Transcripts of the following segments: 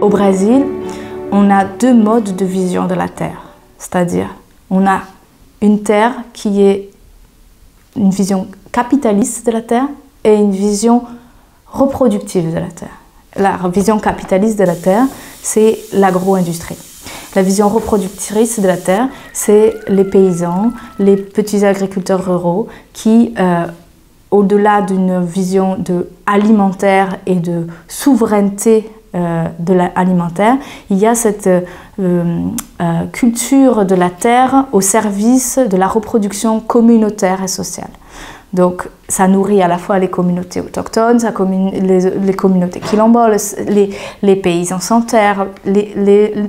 Au Brésil, on a deux modes de vision de la terre. C'est-à-dire, on a une terre qui est une vision capitaliste de la terre et une vision reproductive de la terre. La vision capitaliste de la terre, c'est l'agro-industrie. La vision reproductrice de la terre, c'est les paysans, les petits agriculteurs ruraux qui, au-delà d'une vision alimentaire et de souveraineté alimentaire, il y a cette culture de la terre au service de la reproduction communautaire et sociale. Donc, ça nourrit à la fois les communautés autochtones, les communautés quilomboles, les paysans sans terre,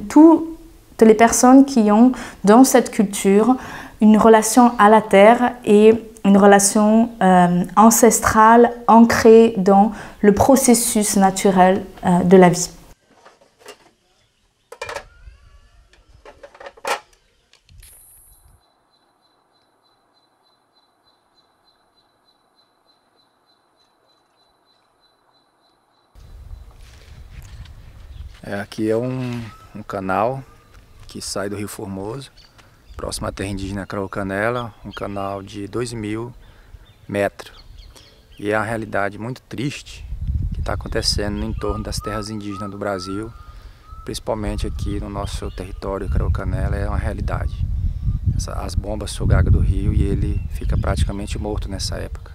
toutes les personnes qui ont dans cette culture une relation à la terre et une relation ancestrale ancrée dans le processus naturel de la vie. Aqui é canal que sai do Rio Formoso, próximo à terra indígena Crocanela, canal de 2.000 metros. E é uma realidade muito triste que está acontecendo em torno das terras indígenas do Brasil, principalmente aqui no nosso território Crocanela, é uma realidade. As bombas sugam água do rio e ele fica praticamente morto nessa época.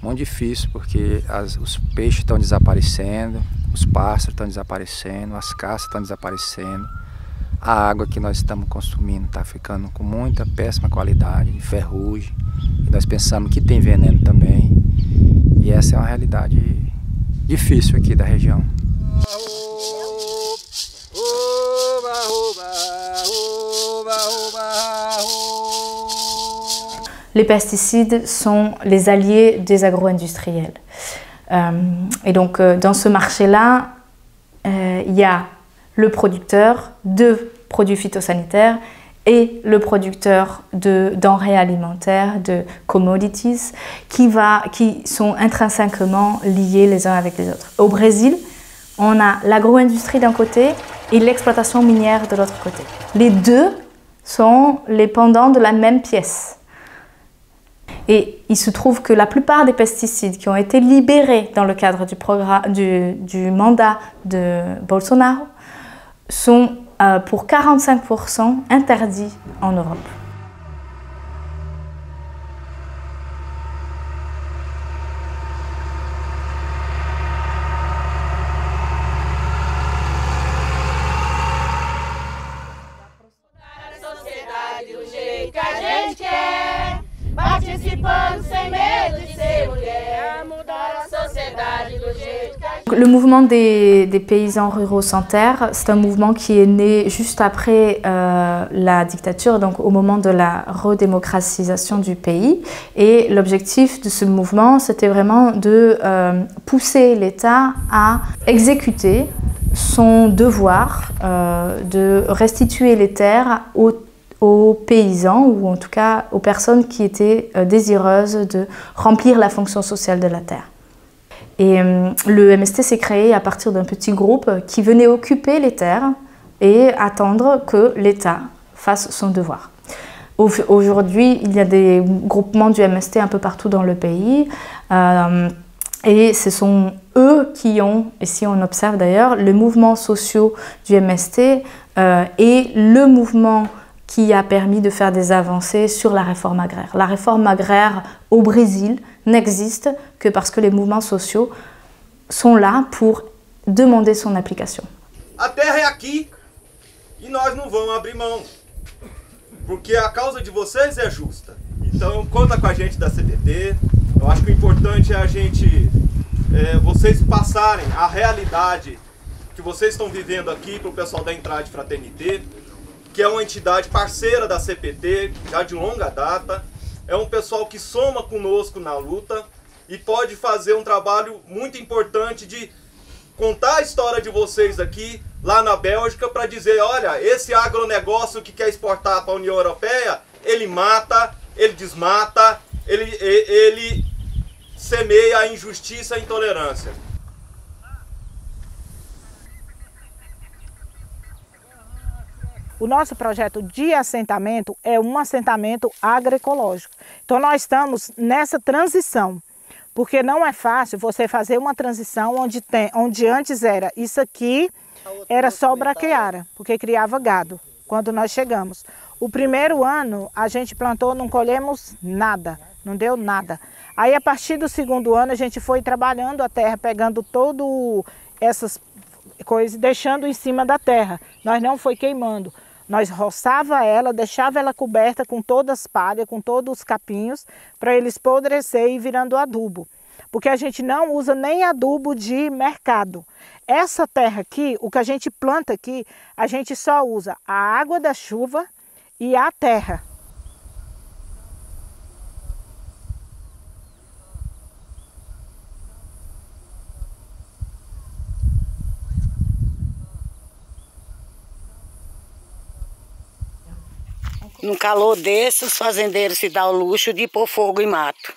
Muito difícil porque os peixes estão desaparecendo, os pássaros estão desaparecendo, as caças estão desaparecendo. A água que nós estamos consumindo está ficando com muita péssima qualidade, de ferrugem. E nós pensamos que tem veneno também. E essa é uma realidade difícil aqui da região. Les pesticides sont les alliés des agro-industriels. Et donc, dans ce marché-là, il y a le producteur de produits phytosanitaires et le producteur de denrées alimentaires, de commodities, qui sont intrinsèquement liés les uns avec les autres. Au Brésil, on a l'agro-industrie d'un côté et l'exploitation minière de l'autre côté. Les deux sont les pendants de la même pièce. Et il se trouve que la plupart des pesticides qui ont été libérés dans le cadre du mandat de Bolsonaro sont pour 45% interdits en Europe. Le mouvement des paysans ruraux sans terre, c'est un mouvement qui est né juste après la dictature, donc au moment de la redémocratisation du pays. Et l'objectif de ce mouvement, c'était vraiment de pousser l'État à exécuter son devoir de restituer les terres aux paysans, ou en tout cas aux personnes qui étaient désireuses de remplir la fonction sociale de la terre. Et le MST s'est créé à partir d'un petit groupe qui venait occuper les terres et attendre que l'État fasse son devoir. Aujourd'hui, il y a des groupements du MST un peu partout dans le pays et ce sont eux qui ont, et si on observe d'ailleurs, les mouvements sociaux du MST et le mouvement qui a permis de faire des avancées sur la réforme agraire. La réforme agraire au Brésil n'existe que parce que les mouvements sociaux sont là pour demander son application. A terra é aqui e nós não vamos abrir mão, porque a causa de vocês é justa. Então conta com a gente da CPT. Eu acho que o importante é vocês passarem a realidade que vocês estão vivendo aqui para o pessoal da Entrade Fraternité, que é uma entidade parceira da CPT, já de longa data. É um pessoal que soma conosco na luta e pode fazer um trabalho muito importante de contar a história de vocês aqui, lá na Bélgica, para dizer, olha, esse agronegócio que quer exportar para a União Europeia, ele mata, ele desmata, ele semeia a injustiça e a intolerância. O nosso projeto de assentamento é um assentamento agroecológico. Então nós estamos nessa transição, porque não é fácil você fazer uma transição onde antes era isso aqui, era só braquiária, porque criava gado quando nós chegamos. O primeiro ano a gente plantou, não colhemos nada, não deu nada. Aí a partir do segundo ano a gente foi trabalhando a terra, pegando todo essas coisas, deixando em cima da terra. Nós não foi queimando. Nós roçava ela, deixava ela coberta com todas as palhas, com todos os capinhos, para eles apodrecer e virando adubo. Porque a gente não usa nem adubo de mercado. Essa terra aqui, o que a gente planta aqui, a gente só usa a água da chuva e a terra. Num calor desse, os fazendeiros se dão o luxo de pôr fogo em mato.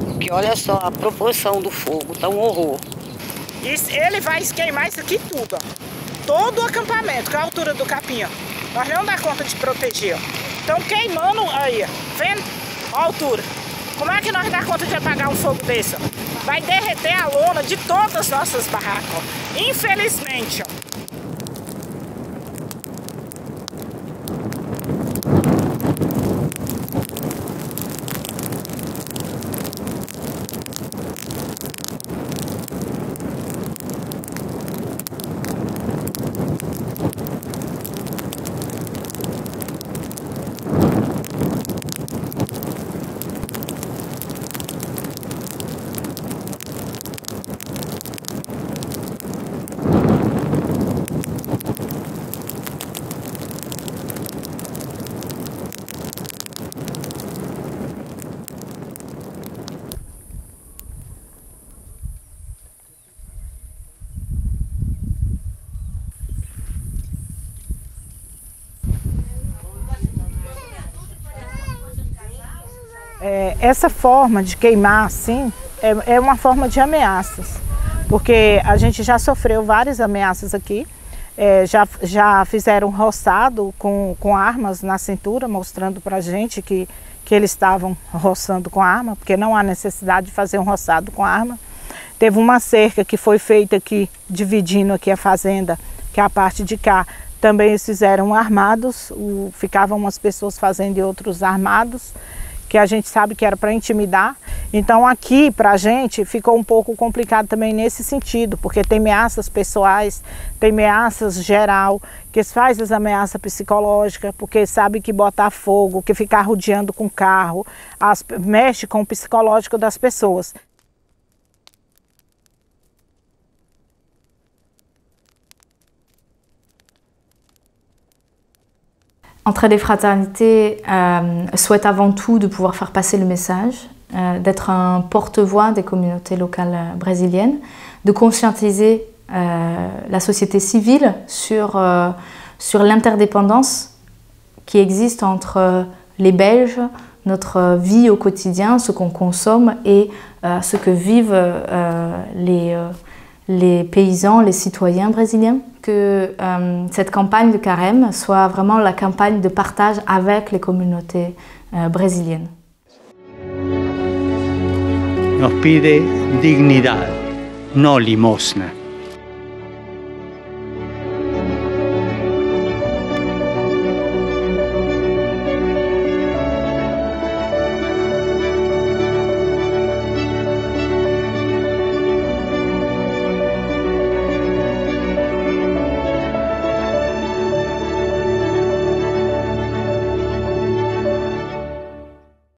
Porque olha só a proporção do fogo, tá um horror. Ele vai queimar isso aqui tudo, ó. Todo o acampamento, com a altura do capim, ó. Nós não dá conta de proteger, ó. Então queimando aí, ó. Vendo a altura. Como é que nós dá conta de apagar um fogo desse, ó? Vai derreter a lona de todas as nossas barracas, ó. Infelizmente, ó. Essa forma de queimar assim é uma forma de ameaças, porque a gente já sofreu várias ameaças aqui, já fizeram roçado com armas na cintura, mostrando para a gente que eles estavam roçando com arma, porque não há necessidade de fazer um roçado com arma. Teve uma cerca que foi feita aqui, dividindo aqui a fazenda, que é a parte de cá, também eles fizeram armados, ficavam umas pessoas fazendo e outros armados, que a gente sabe que era para intimidar. Então aqui para a gente ficou um pouco complicado também nesse sentido, porque tem ameaças pessoais, tem ameaças geral, que faz as ameaças psicológicas, porque sabe que botar fogo, que ficar rodeando com carro, mexe com o psicológico das pessoas. Entraide et Fraternité souhaite avant tout de pouvoir faire passer le message, d'être un porte-voix des communautés locales brésiliennes, de conscientiser la société civile sur l'interdépendance qui existe entre les Belges, notre vie au quotidien, ce qu'on consomme et ce que vivent les paysans, les citoyens brésiliens. Que cette campagne de Carême soit vraiment la campagne de partage avec les communautés brésiliennes. Nos pide dignidad, no limosna.